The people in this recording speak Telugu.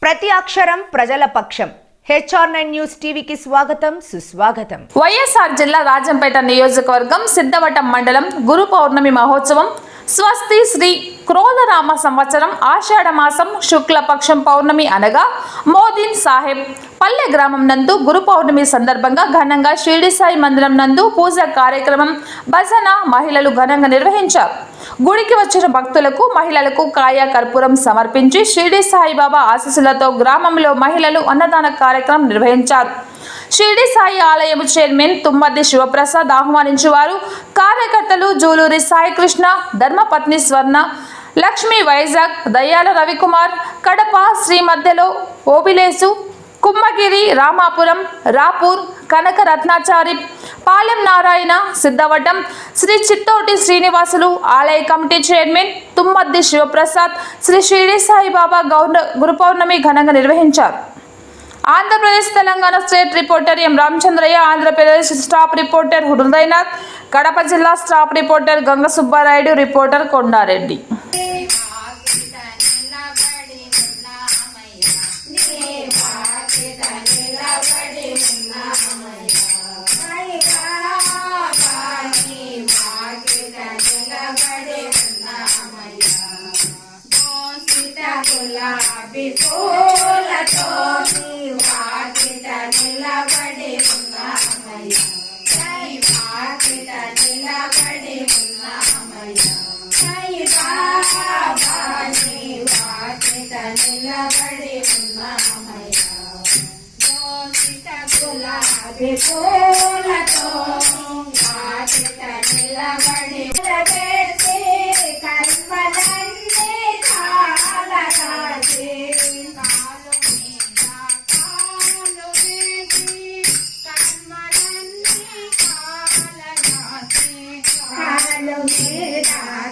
ప్రతి అక్షరం ప్రజల పక్షం. HR9 న్యూస్ టీవీకి స్వాగతం సుస్వాగతం. వైఎస్ఆర్ జిల్లా రాజంపేట నియోజకవర్గం సిద్ధవటం మండలం గురు పౌర్ణమి మహోత్సవం స్వస్తి శ్రీ క్రోధనామ సంవత్సరం ఆషాఢ మాసం శుక్లపక్షం పౌర్ణమి అనగా మోదీన్ సాహెబ్ పల్లె గ్రామం నందు గురు పౌర్ణమి సందర్భంగా ఘనంగా షిరిడి సాయి మందిరం నందు పూజ కార్యక్రమం భజన మహిళలు ఘనంగా నిర్వహించారు. గుడికి వచ్చిన భక్తులకు మహిళలకు కాయ కర్పూరం సమర్పించి షిరిడి సాయిబాబా ఆశీస్సులతో గ్రామంలో మహిళలు అన్నదాన కార్యక్రమం నిర్వహించారు. షిరిడి సాయి ఆలయం చైర్మన్ తుమ్మద్ది శివప్రసాద్ ఆహ్వానించేవారు. కార్యకర్తలు జూలూరి సాయికృష్ణ, ధర్మపత్ని స్వర్ణ, లక్ష్మీ వైజాగ్, దయ్యాల రవికుమార్, కడప, శ్రీ మధ్యలో ఓబిలేసు, కుమ్మగిరి, రామాపురం, రాపూర్, కనక రత్నాచారి, పాలెం నారాయణ, సిద్ధవటం, శ్రీ చిత్తోటి శ్రీనివాసులు, ఆలయ కమిటీ చైర్మన్ తుమ్మద్ది శివప్రసాద్ శ్రీ షిరిడి సాయిబాబా గురు పౌర్ణమి ఘనంగా నిర్వహించారు. Andhra Pradesh Telangana state reporter M Ramachandraiah, Andhra Pradesh staff reporter Hridayanath, Kadapa జిల్లా staff reporter Ganga Subbarayudu, reporter Kondareddy. Hello,